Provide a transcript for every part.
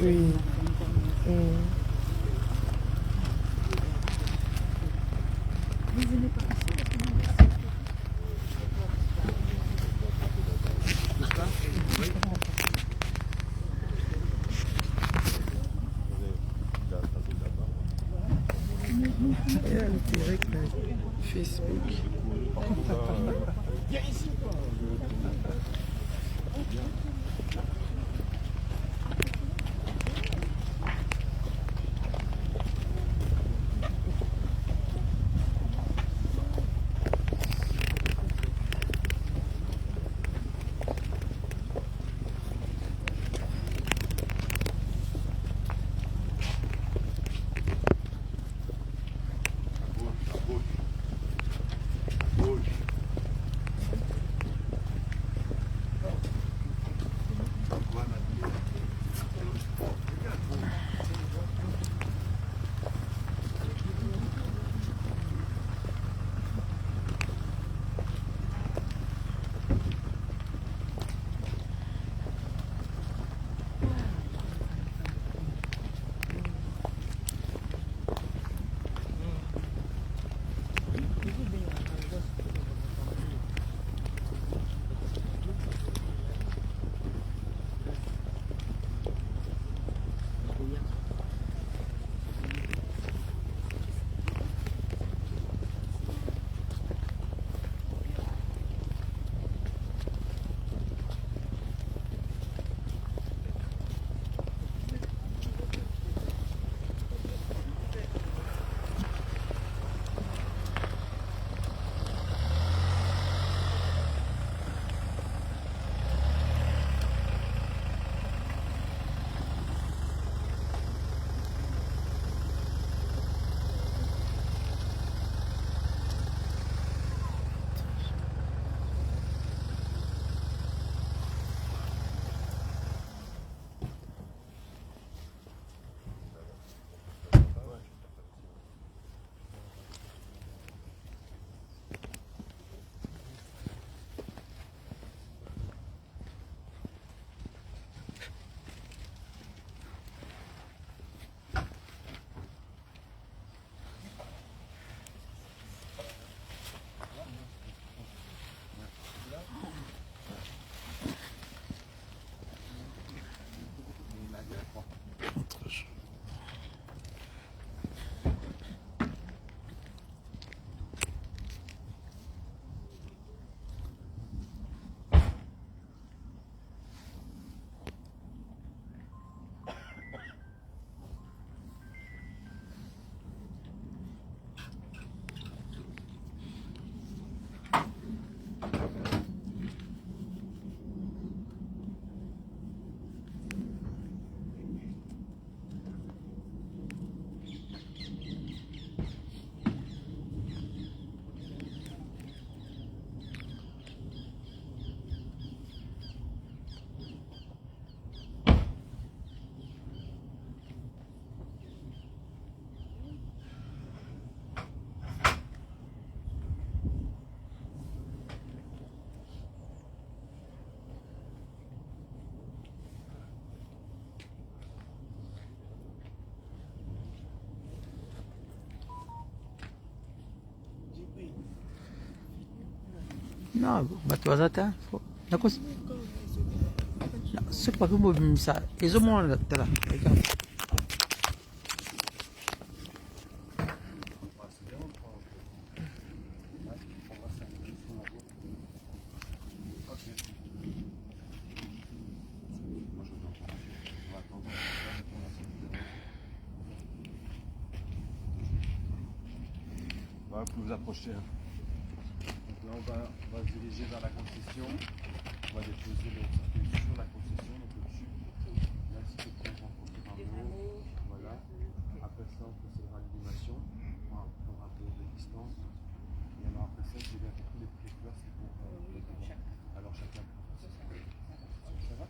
Oui. Et là, le direct Facebook. Non, bato baza te soki bakoki bobimisa ezomona tala Voilà, vous pouvez vous approcher. Donc là, on va se diriger vers la concession. On va déposer le circuit sur la concession, donc au-dessus. Là, si tu peux rencontrer un mot, voilà. Après ça, on procédera à l'animation. On prendra un peu de distance. Et alors après ça, j'ai bien compris, les couleurs, c'est pour les deux. Alors chacun. Ça va?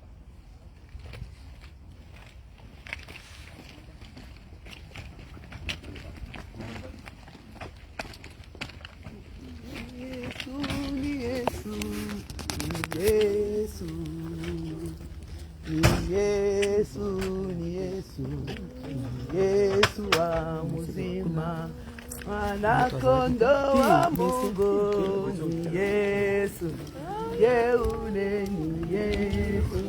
Mwanakondo wa Mungu ni Yesu, yeule ni Yesu,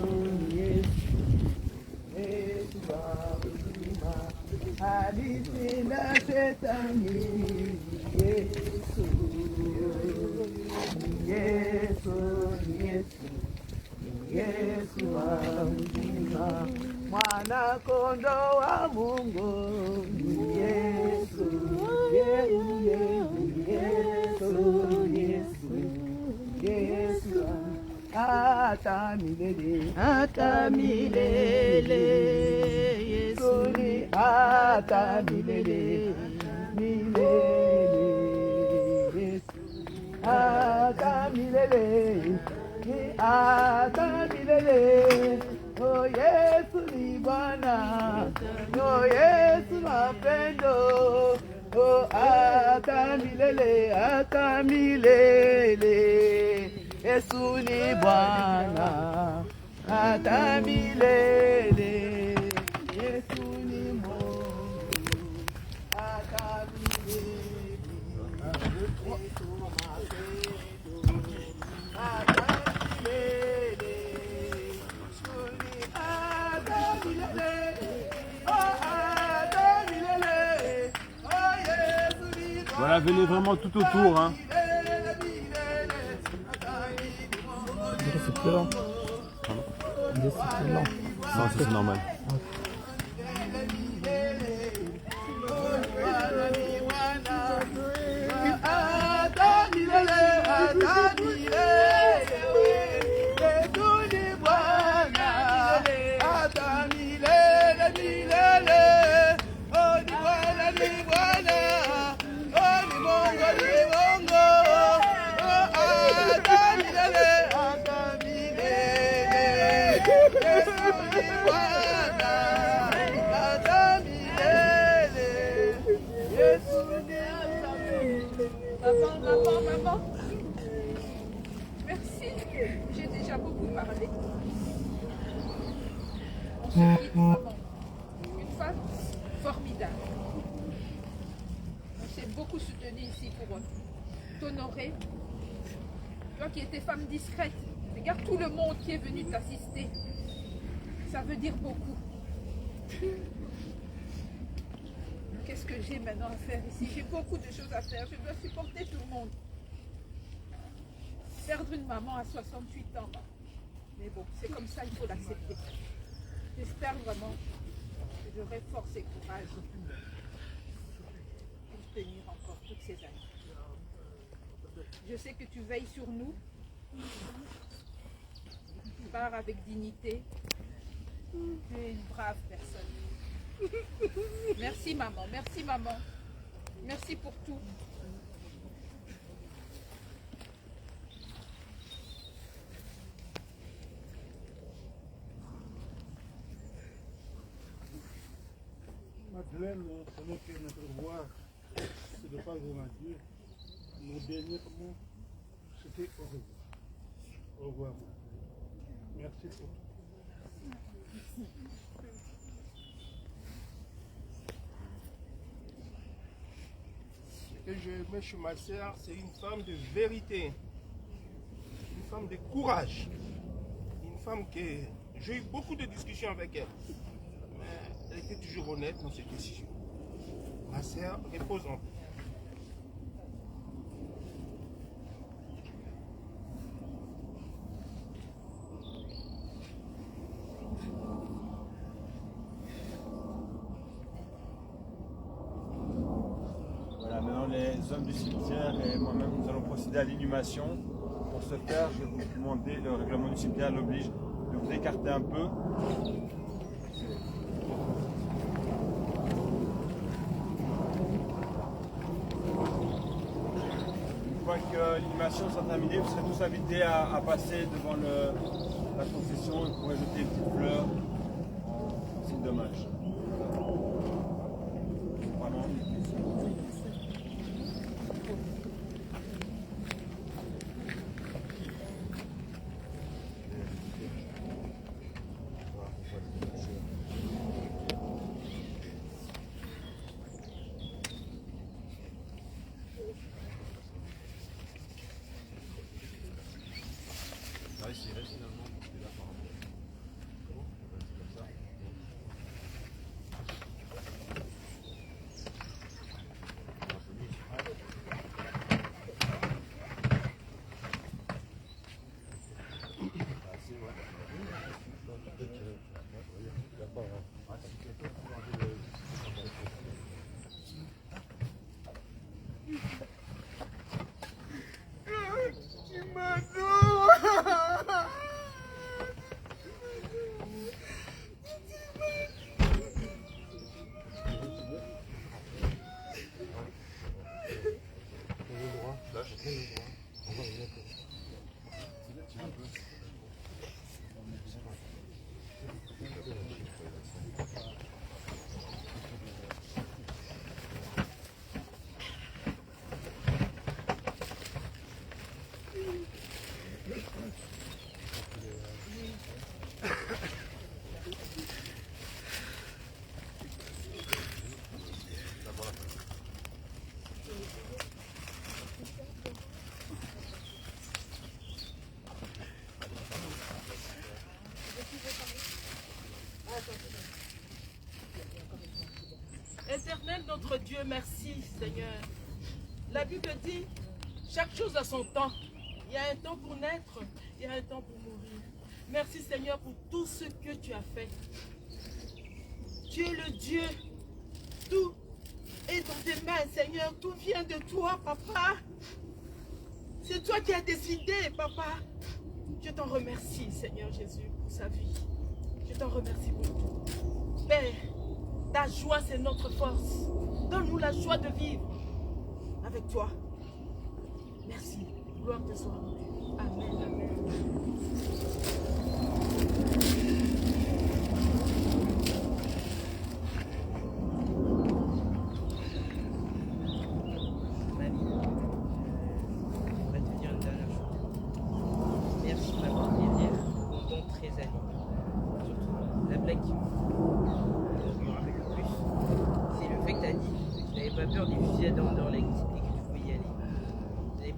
Yesu wa uzima, alishinda shetani ni Yesu, Yesu wa uzima, Mwanakondo wa Mungu ni Yesu, Yesu hata milele, hata milele, Yesu ni hata milele, milele, Yesu hata milele, ni hata milele. Oh Yesu ni Bwana, oh Yesu mapendo, oh hata milele, hata milele. Yesu ni Bwana, hata milele. Yesu ni Mungu, hata milele. Yesu mapendo, hata milele. Voilà, venez vraiment tout autour. Hein. C'est plus lent. C'est plus lent. Non, ça c'est normal. Maman. Merci. J'ai déjà beaucoup parlé. On se quitte, maman. Une femme formidable. On s'est beaucoup soutenu ici pour t'honorer. Toi qui étais femme discrète, regarde tout le monde qui est venu t'assister. Ça veut dire beaucoup. Qu'est-ce que j'ai maintenant à faire ici? J'ai beaucoup de choses à faire. Je dois supporter tout le monde. Perdre une maman à 68 ans. Mais bon, c'est comme ça, il faut l'accepter. J'espère vraiment que j'aurai force et courage pour tenir encore toutes ces années. Je sais que tu veilles sur nous. Tu pars avec dignité. Tu es une brave personne. Merci maman, merci maman. Merci pour tout. Madeleine, ce n'est que notre devoir, c'est de pardonner à Dieu. Nos derniers mots, c'était au revoir. Au revoir. Merci pour tout. Ce que j'aimais chez ma sœur, c'est une femme de vérité, une femme de courage, une femme que j'ai eu beaucoup de discussions avec elle. Elle était toujours honnête dans ses décisions. Ma sœur, repose en paix. Voilà, maintenant les hommes du cimetière et moi-même, nous allons procéder à l'inhumation. Pour ce faire, je vais vous demander, le règlement du cimetière l'oblige de vous écarter un peu. Une fois que l'inhumation sera terminée, vous serez tous invités à passer devant la procession et vous pourrez jeter une petite fleur en signe d'hommage. Vraiment. notre Dieu, merci Seigneur. La Bible dit, chaque chose a son temps. Il y a un temps pour naître, il y a un temps pour mourir. Merci Seigneur pour tout ce que tu as fait. Tu es le Dieu. Tout est dans tes mains, Seigneur. Tout vient de toi, Papa. C'est toi qui as décidé, Papa. Je t'en remercie, Seigneur Jésus, pour sa vie. Je t'en remercie pour tout. Père, ta joie, c'est notre force. Donne-nous la joie de vivre avec toi. Merci. Gloire te soit. Amen. Amen.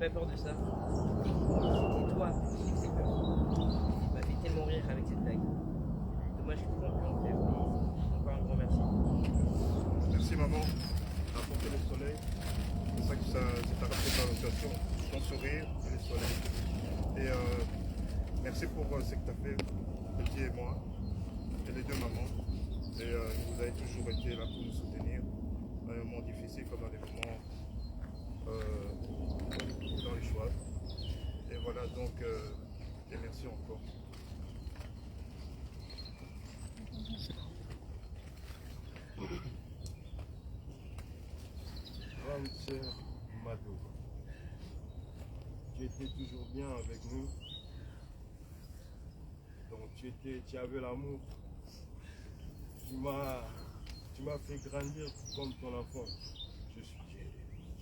Pas peur de ça. C'était toi qui faisais peur. Tu m'as fait tellement rire avec cette blague. Dommage que tu m'as pu en faire, mais encore un grand merci. Merci maman d'apporter le soleil. C'est ça que c'est ta représentation, ton sourire et le soleil. Et merci pour ce que tu as fait, petit et moi, et les deux mamans. Et vous avez toujours été là pour nous soutenir dans les moments difficiles comme dans les moments dans les choix. Et voilà, donc, et merci encore. Grande sœur Mado, tu étais toujours bien avec nous. Donc tu avais l'amour. Tu m'as fait grandir comme ton enfant.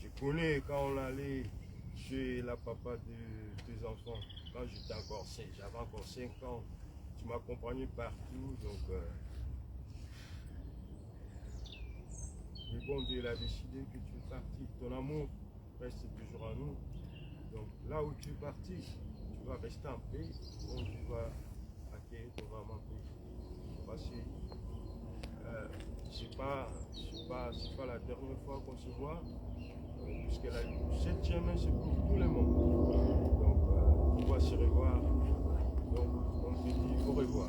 Je connais quand on allait chez la papa de tes enfants, quand j'avais encore 5 ans, tu m'accompagnais partout, donc le bon Dieu a décidé que tu es parti, ton amour reste toujours en nous, donc là où tu es parti, tu vas rester en paix, donc tu vas accueillir ton maman en paix, parce que c'est pas la dernière fois qu'on se voit, puisqu'elle a eu 7e main, c'est pour tout le monde. Donc, on va se revoir. Donc, on te dit au revoir.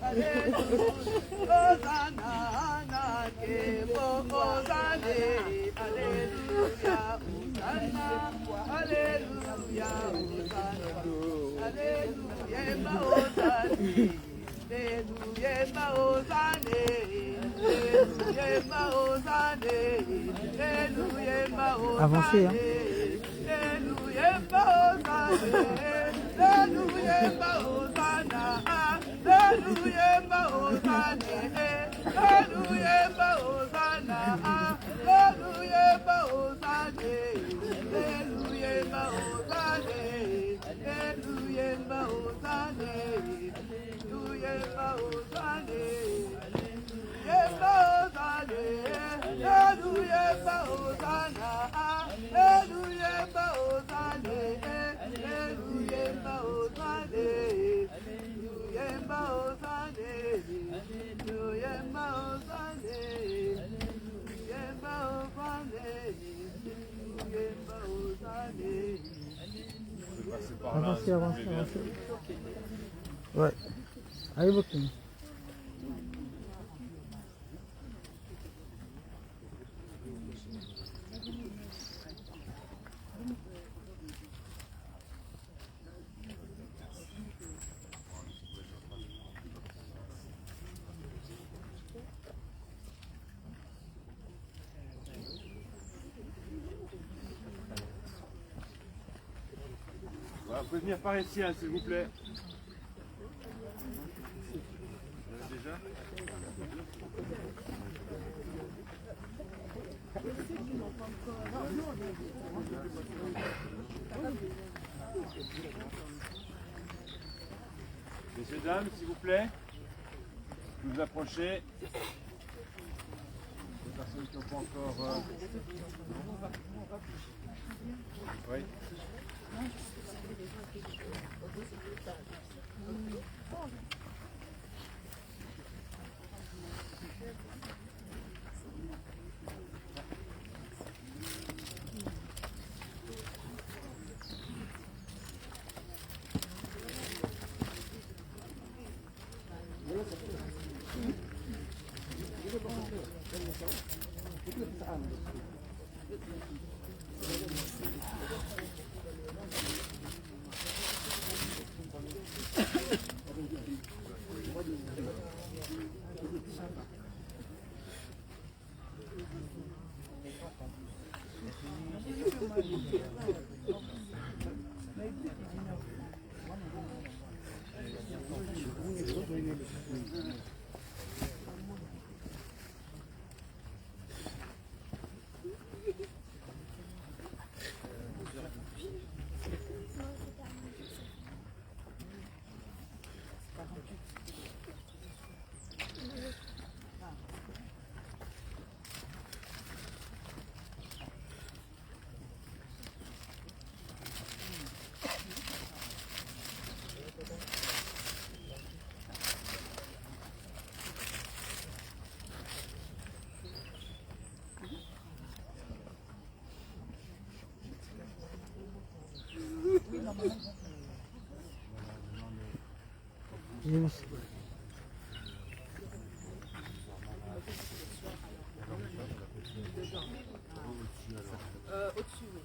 Allez, comme ça. Avancez, hein. Eluyemba ozane, eluyemba ozane, eluyemba ozane, eluyemba ozane, eluyemba ozane, eluyemba ozane. Avancez, avancez, avancez. Ouais. Allez, beaucoup. Voilà, vous pouvez venir par ici, hein, s'il vous plaît. Déjà Messieurs, dames, s'il vous plaît, vous approchez. Les personnes qui n'ont pas encore... Oui. Au-dessus, oui.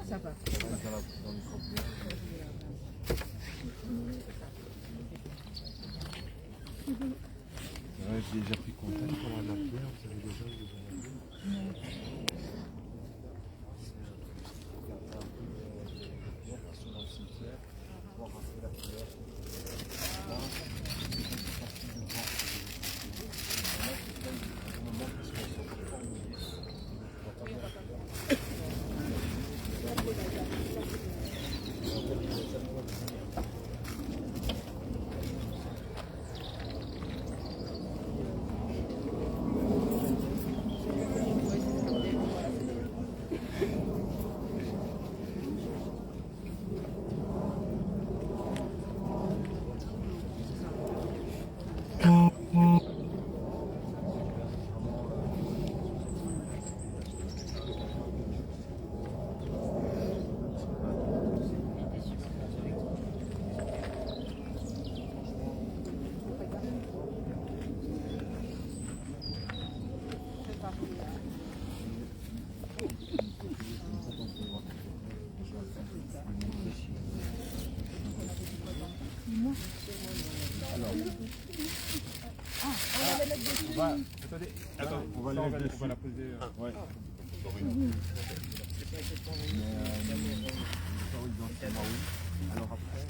Ça va. J'ai déjà pris contact pour la pierre, vous savez déjà où vous en avez. Attends, on va la poser. Ouais. Alors après.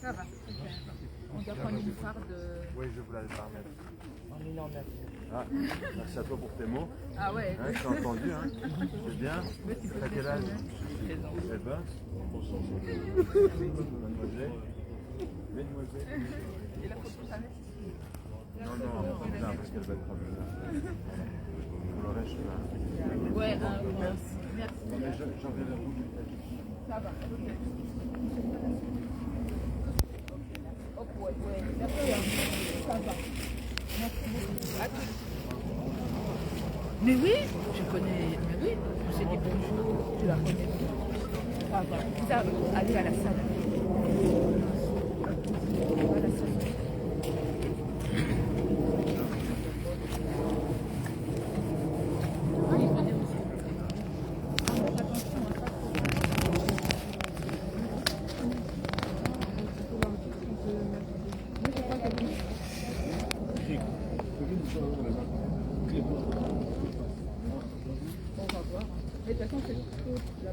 Ça va, super. On doit prendre une part de... Oui, je vous l'avais pas remettre. En une en neuf. Ah, merci à toi pour tes mots. Ah ouais. Hein, je t'ai entendu, hein. C'est bien. T'as quel âge? 13 ans. Eh ben, mademoiselle. Mesdemoiselles. Et la photo, ça laisse. Non, non, bien, parce qu'elle va être là. Pour le reste, là. Ouais, merci. Merci. Non, mais j'en vais vers vous. Ça va, ok. Ok, ouais. Merci, ça va. Merci beaucoup. À tous. Mais oui, je connais. Mais oui, je sais dit bonjour, tu la connais. Ça va. Vous allez à la salle. À la salle. Mais de toute façon, c'est plutôt la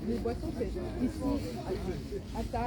Les boissons, c'est ici, à table.